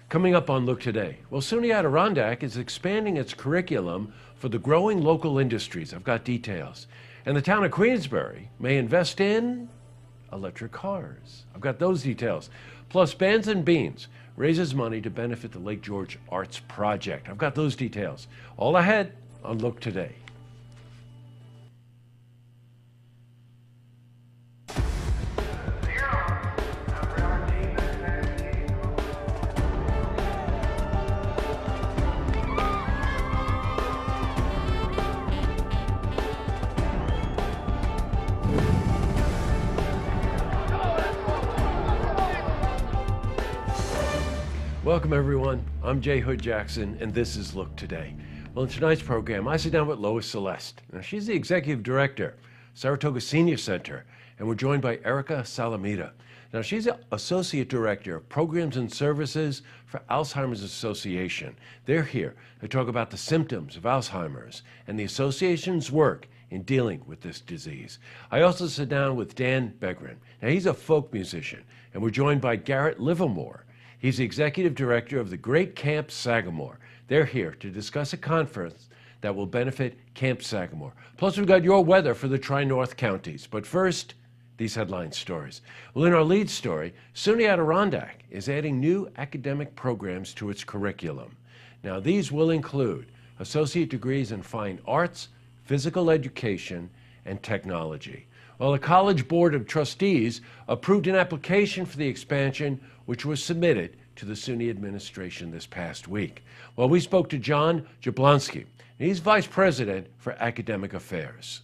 Coming up on Look Today, well, SUNY Adirondack is expanding its curriculum for the growing local industries. I've got details. And the town of Queensbury may invest in electric cars. I've got those details. Plus, Bands and Beans raises money to benefit the Lake George Arts Project. I've got those details. All ahead on Look Today. Welcome everyone, I'm Jay Hood Jackson and this is Look Today. Well, in tonight's program I sit down with Lois Celeste. Now, she's the Executive Director, Saratoga Senior Center, and we're joined by Erica Salamita. Now, she's the Associate Director of Programs and Services for Alzheimer's Association. They're here to talk about the symptoms of Alzheimer's and the association's work in dealing with this disease. I also sit down with Dan Begrin. Now, he's a folk musician, and we're joined by Garrett Livermore. He's the Executive Director of the Great Camp Sagamore. They're here to discuss a conference that will benefit Camp Sagamore. Plus, we've got your weather for the Tri-North counties. But first, these headline stories. Well, in our lead story, SUNY Adirondack is adding new academic programs to its curriculum. Now, these will include associate degrees in fine arts, physical education, and technology. Well, the College Board of Trustees approved an application for the expansion, which was submitted to the SUNY administration this past week. Well, we spoke to John Jablonski. He's Vice President for Academic Affairs.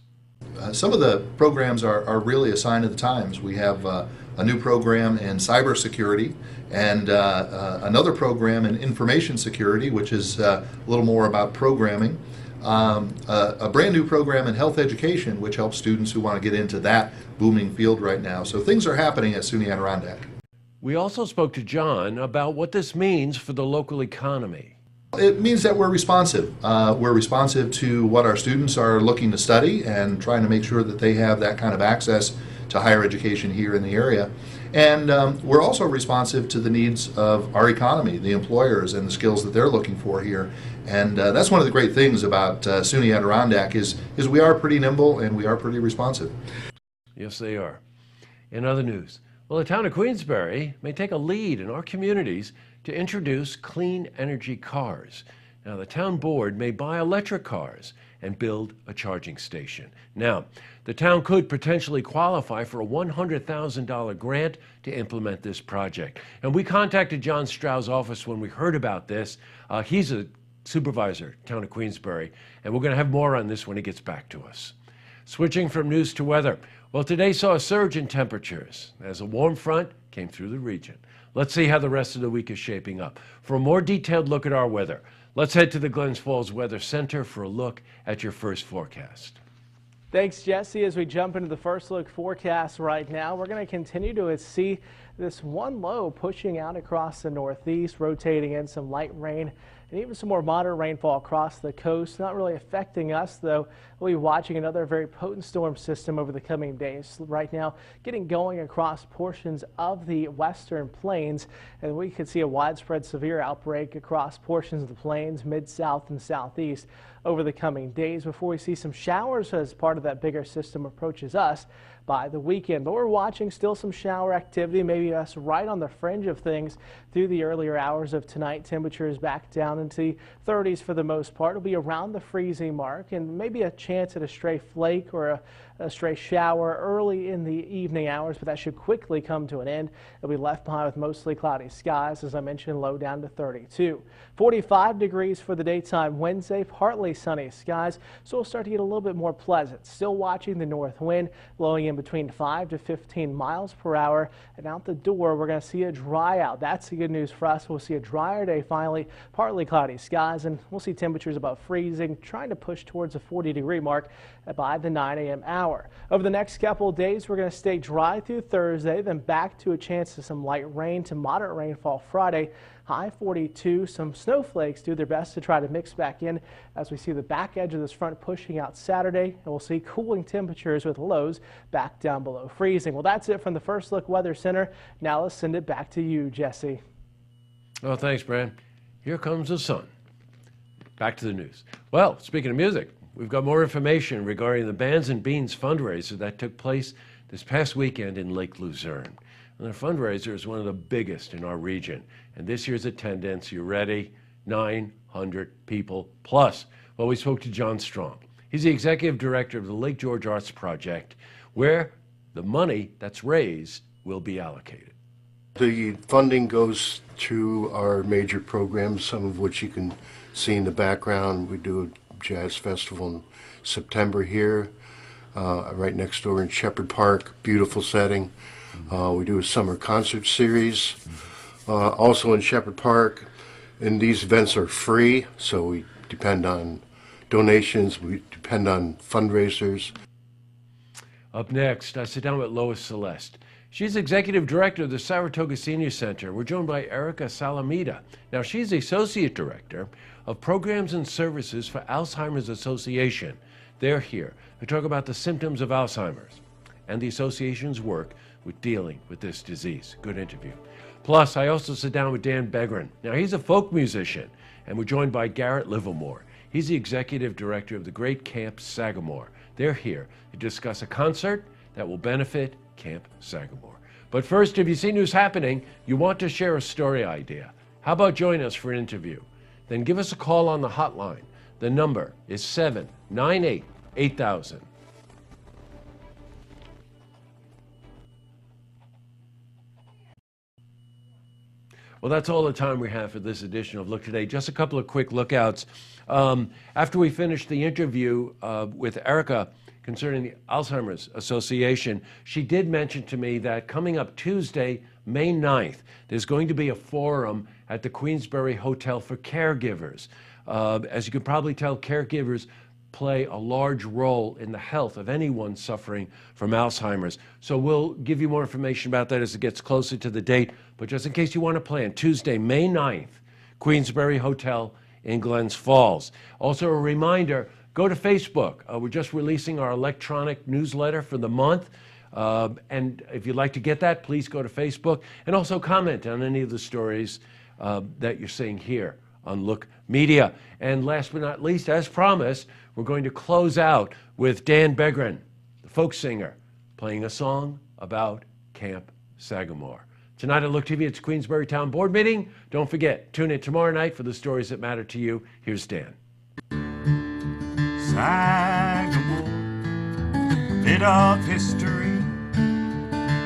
Some of the programs are really a sign of the times. We have a new program in cybersecurity and another program in information security, which is a little more about programming. A brand new program in health education, which helps students who want to get into that booming field right now. So things are happening at SUNY Adirondack. We also spoke to John about what this means for the local economy. It means that we're responsive. We're responsive to what our students are looking to study and trying to make sure that they have that kind of access to higher education here in the area. And we're also responsive to the needs of our economy, the employers, and the skills that they're looking for here. And that's one of the great things about SUNY Adirondack is we are pretty nimble and we are pretty responsive. Yes, they are. In other news, well, the town of Queensbury may take a lead in our communities to introduce clean energy cars. Now, the town board may buy electric cars and build a charging station. Now, the town could potentially qualify for a $100,000 grant to implement this project. And we contacted John Strau's office when we heard about this. He's a supervisor, town of Queensbury, and we're going to have more on this when he gets back to us. Switching from news to weather. Well, today saw a surge in temperatures as a warm front came through the region. Let's see how the rest of the week is shaping up. For a more detailed look at our weather, let's head to the Glens Falls Weather Center for a look at your first forecast. Thanks, Jesse. As we jump into the first look forecast right now, we're going to continue to see this one low pushing out across the northeast, rotating in some light rain and even some more moderate rainfall across the coast. Not really affecting us, though. We'll be watching another very potent storm system over the coming days. Right now, getting going across portions of the western plains, and we could see a widespread severe outbreak across portions of the plains, mid-south and southeast over the coming days before we see some showers as part of that bigger system approaches us by the weekend. But we're watching still some shower activity, maybe us right on the fringe of things through the earlier hours of tonight. Temperatures back down into the 30s for the most part. It'll be around the freezing mark and maybe a chance at a stray flake or a stray shower early in the evening hours, but that should quickly come to an end. It'll be left behind with mostly cloudy skies, as I mentioned, low down to 32. 45 degrees for the daytime Wednesday, partly sunny skies, so we'll start to get a little bit more pleasant. Still watching the north wind blowing in between 5 to 15 miles per hour, and out the door we're going to see a dry out. That's the good news for us. We'll see a drier day finally, partly cloudy skies, and we'll see temperatures about freezing, trying to push towards the 40-degree mark by the 9 a.m. hour. Over the next couple of days, we're going to stay dry through Thursday, then back to a chance of some light rain to moderate rainfall Friday. High 42. Some snowflakes do their best to try to mix back in as we see the back edge of this front pushing out Saturday, and we'll see cooling temperatures with lows back down below freezing. Well, that's it from the First Look Weather Center. Now let's send it back to you, Jesse. Oh, thanks, Brad. Here comes the sun. Back to the news. Well, speaking of music, we've got more information regarding the Bands and Beans fundraiser that took place this past weekend in Lake Luzerne. And the fundraiser is one of the biggest in our region. And this year's attendance, you ready? 900 people plus. Well, we spoke to John Strong. He's the executive director of the Lake George Arts Project, where the money that's raised will be allocated. The funding goes to our major programs, some of which you can see in the background. We do a jazz festival in September here, right next door in Shepherd Park, beautiful setting. We do a summer concert series, also in Shepherd Park. And these events are free, so we depend on donations, we depend on fundraisers. Up next, I sit down with Lois Celeste. She's executive director of the Saratoga Senior Center. We're joined by Erica Salamita. Now, she's the associate director of programs and services for Alzheimer's Association. They're here to talk about the symptoms of Alzheimer's and the association's work with dealing with this disease. Good interview. Plus, I also sit down with Dan Begren. Now, he's a folk musician, and we're joined by Garrett Livermore. He's the executive director of the Great Camp Sagamore. They're here to discuss a concert that will benefit Camp Sagamore. But first, if you see news happening, you want to share a story idea. How about join us for an interview? Then give us a call on the hotline. The number is 798-8000. Well, that's all the time we have for this edition of Look Today. Just a couple of quick lookouts. After we finished the interview with Erica concerning the Alzheimer's Association, she did mention to me that coming up Tuesday, May 9th, there's going to be a forum at the Queensbury Hotel for caregivers. As you can probably tell, caregivers play a large role in the health of anyone suffering from Alzheimer's. So we'll give you more information about that as it gets closer to the date. But just in case you want to plan, Tuesday, May 9th, Queensbury Hotel in Glens Falls. Also a reminder, go to Facebook. We're just releasing our electronic newsletter for the month. And if you'd like to get that, please go to Facebook and also comment on any of the stories that you're seeing here on Look Media. And last but not least, as promised, we're going to close out with Dan Begren, the folk singer, playing a song about Camp Sagamore. Tonight at Look TV, it's Queensbury Town Board meeting. Don't forget, tune in tomorrow night for the stories that matter to you. Here's Dan. Sagamore, a bit of history.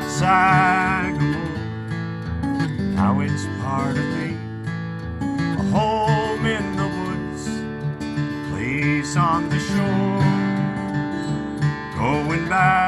Sagamore, now it's part of me. A home in the woods, place on the shore, going back